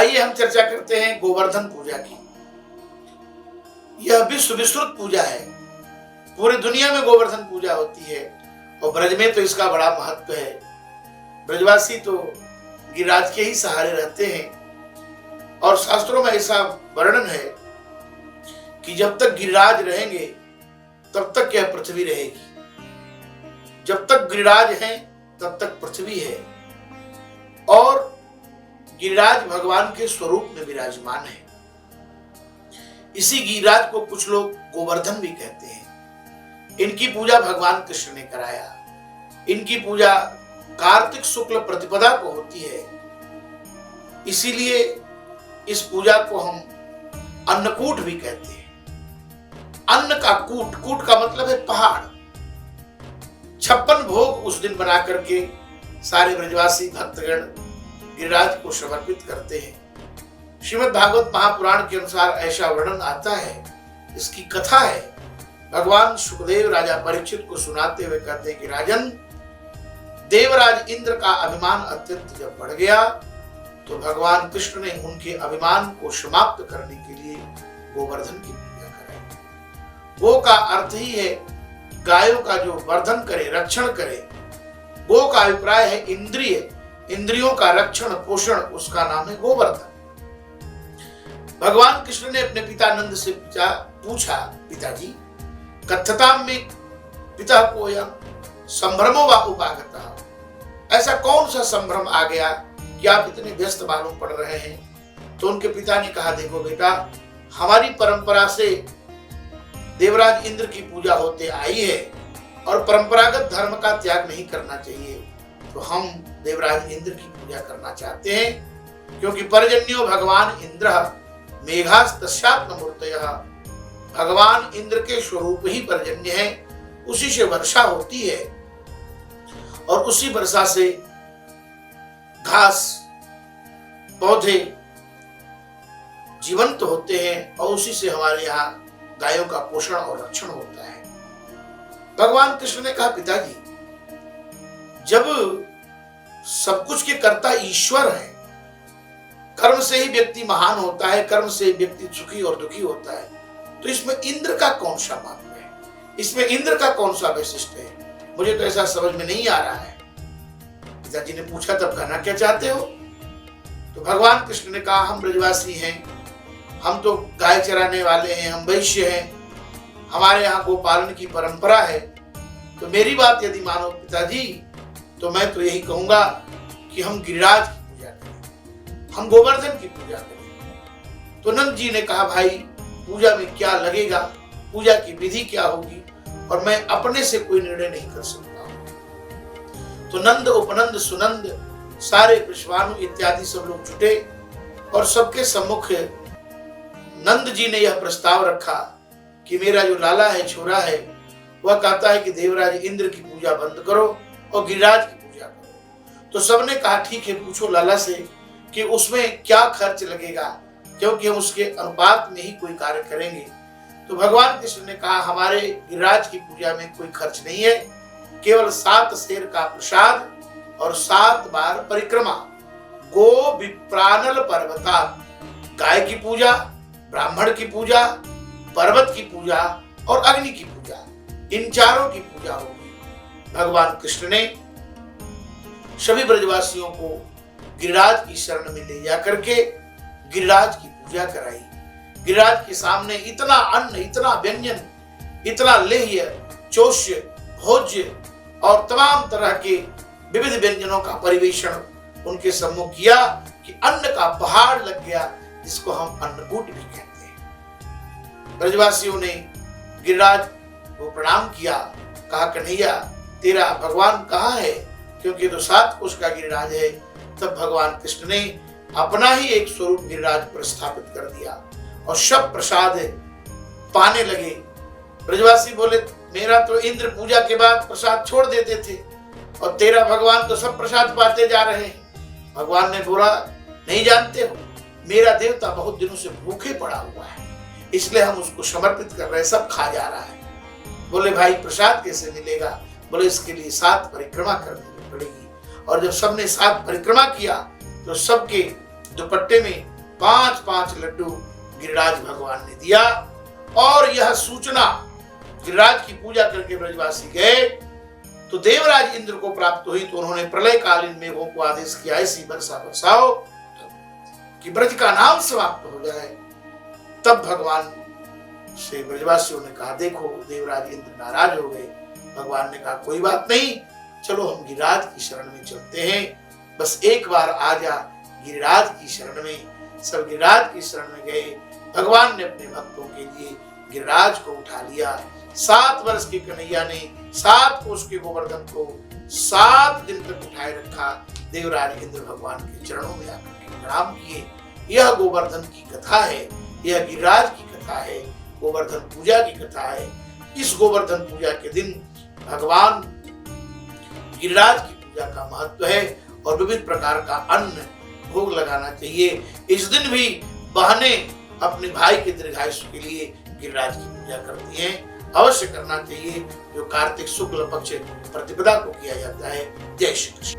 आइए हम चर्चा करते हैं गोवर्धन पूजा की। यह विश्व विस्तृत पूजा है, पूरी दुनिया में गोवर्धन पूजा होती है और ब्रज में तो इसका बड़ा महत्व है। ब्रजवासी तो गिरिराज के ही सहारे रहते हैं और शास्त्रों में ऐसा वर्णन है कि जब तक गिरिराज रहेंगे तब तक यह पृथ्वी रहेगी। जब तक गिरिराज हैं तब तक पृथ्वी है और गिरिराज भगवान के स्वरूप में विराजमान है। इसी गिरिराज को कुछ लोग गोवर्धन भी कहते हैं। इनकी पूजा भगवान कृष्ण ने कराया। इनकी पूजा कार्तिक शुक्ल प्रतिपदा को होती है, इसीलिए इस पूजा को हम अन्नकूट भी कहते हैं। अन्न का कूट, कूट का मतलब है पहाड़। 56 भोग उस दिन बना करके सारे ब्रजवासी भक्तगण गिरिराज को समर्पित करते हैं। श्रीमद् भागवत महापुराण के अनुसार ऐसा वर्णन आता है, इसकी कथा है। भगवान सुखदेव राजा परीक्षित को सुनाते हुए कहते हैं कि राजन, देवराज इंद्र का अभिमान अत्यंत जब बढ़ गया तो भगवान कृष्ण ने उनके अभिमान को समाप्त करने के लिए गोवर्धन की पूजा कराई। गो का अर्थ ही है गायों का जो वर्धन करे, रक्षण करे। गो का अभिप्राय है इंद्रिय, इंद्रियों का रक्षण पोषण, उसका नाम है गोवर्धन। भगवान कृष्ण ने अपने पिता नंद से पूछा, पिताजी कथताम में पिता को यह संभ्रमो वा उपागतः, ऐसा कौन सा संभ्रम आ गया कि आप इतने व्यस्त मालूम पड़ रहे हैं? तो उनके पिता ने कहा, देखो बेटा, हमारी परंपरा से देवराज इंद्र की पूजा होते आई है और परंपरागत धर्म का त्याग नहीं करना चाहिए, तो हम देवराज इंद्र की पूजा करना चाहते हैं, क्योंकि पर्जन्यो भगवान इंद्र मेघास्तस्यात्म मूर्तयः, भगवान इंद्र के स्वरूप ही पर्जन्य है, उसी से वर्षा होती है और उसी वर्षा से घास पौधे जीवंत होते हैं और उसी से हमारे यहाँ गायों का पोषण और रक्षण होता है। भगवान कृष्ण ने कहा, पिताजी जब सब कुछ के कर्ता ईश्वर है, कर्म से ही व्यक्ति महान होता है, कर्म से व्यक्ति सुखी और दुखी होता है, तो इसमें इंद्र का कौन सा महत्व है, इसमें इंद्र का कौन सा वैशिष्ट है? मुझे तो ऐसा समझ में नहीं आ रहा है। पिताजी ने पूछा, तब कहना क्या चाहते हो? तो भगवान कृष्ण ने कहा, हम ब्रजवासी हैं, हम तो गाय चराने वाले हैं, हम वैश्य हैं, हमारे यहाँ गोपालन की परंपरा है, तो मेरी बात यदि मानो पिताजी, तो मैं तो यही कहूंगा कि हम गिरिराज की पूजा करें, हम गोवर्धन की पूजा करें। तो नंद जी ने कहा, भाई पूजा में क्या लगेगा, पूजा की विधि क्या होगी, और मैं अपने से कोई निर्णय नहीं कर सकता हूं। तो नंद, उपनंद, सुनंद, सारे विश्वानु इत्यादि सब लोग जुटे और सबके सम्मुख नंद जी ने यह प्रस्ताव रखा कि मेरा जो लाला है, छोरा है, वह कहता है कि देवराज इंद्र की पूजा बंद करो और गिरिराज की पूजा करो। तो सबने कहा, ठीक है, पूछो लाला से कि उसमें क्या खर्च लगेगा, क्योंकि हम उसके अनुपात में ही कोई कार्य करेंगे। तो भगवान कृष्ण ने कहा, हमारे गिरिराज की पूजा में कोई खर्च नहीं है, केवल 7 शेर का प्रसाद और 7 बार परिक्रमा। गो विप्रानल पर्वता, गाय की पूजा, ब्राह्मण की पूजा, पर्वत की पूजा और अग्नि की पूजा, इन चारों की पूजा होगी। भगवान कृष्ण ने सभी ब्रजवासियों को गिरिराज की शरण में ले जा करके गिरिराज की पूजा कराई। गिरिराज के सामने इतना अन्न, इतना व्यंजन, इतना लेह्य, चोष्य, भोज्य और तमाम तरह के विविध व्यंजनों का परिवेशन उनके सम्मुख किया कि अन्न का पहाड़ लग गया, जिसको हम अन्नकूट भी कहते हैं। ब्रजवासियों ने गिरिराज को प्रणाम किया, कहा, कन्हैया तेरा भगवान कहाँ है, क्योंकि तो 7 कोश का गिरिराज है। तब भगवान कृष्ण ने अपना ही एक स्वरूप गिरिराज पर स्थापित कर दिया और सब प्रसाद पाने लगे। ब्रजवासी बोले, मेरा तो इंद्र पूजा के बाद प्रसाद छोड़ देते थे और तेरा भगवान तो सब प्रसाद पाते जा रहे हैं। भगवान ने बोला, नहीं जानते हो, मेरा देवता बहुत दिनों से भूखे पड़ा हुआ है, इसलिए हम उसको समर्पित कर रहे हैं, सब खा जा रहा है। बोले, भाई प्रसाद कैसे मिलेगा? बोले, इसके लिए 7 परिक्रमा करनी पड़ेगी। और जब सबने 7 परिक्रमा किया तो सबके दुपट्टे में 5-5 लड्डू गिरिराज भगवान ने दिया। और यह सूचना गिरिराज की पूजा करके ब्रजवासी गए तो देवराज इंद्र को प्राप्त हुई, तो उन्होंने प्रलयकालीन मेघों को आदेश किया ऐसी वर्षा बरसाओ कि ब्रज का नाम समाप्त हो जाए। तब भगवान से ब्रजवासियों ने कहा, देखो देवराज इंद्र नाराज हो गए। भगवान ने कहा कोई बात नहीं, चलो हम गिरिराज की शरण में चलते हैं, बस एक बार आ जा गिरिराज की शरण में। सब गिरिराज की शरण में गए। भगवान ने अपने भक्तों के लिए गिरिराज को उठा लिया। 7 वर्ष के कन्हैया ने 7 कोस के गोवर्धन को 7 दिन तक उठाए रखा। देवराज इंद्र भगवान के चरणों में आकर के प्रणाम किए। यह गोवर्धन की कथा है, यह गिरिराज की कथा है, गोवर्धन पूजा की कथा है। इस गोवर्धन पूजा के दिन भगवान गिरिराज की पूजा का महत्व है और विविध प्रकार का अन्न भोग लगाना चाहिए। इस दिन भी बहनें अपने भाई के दीर्घायुष्य के लिए गिरिराज की पूजा करती हैं। अवश्य करना चाहिए, जो कार्तिक शुक्ल पक्ष प्रतिपदा को किया जाता है। जय श्री कृष्ण।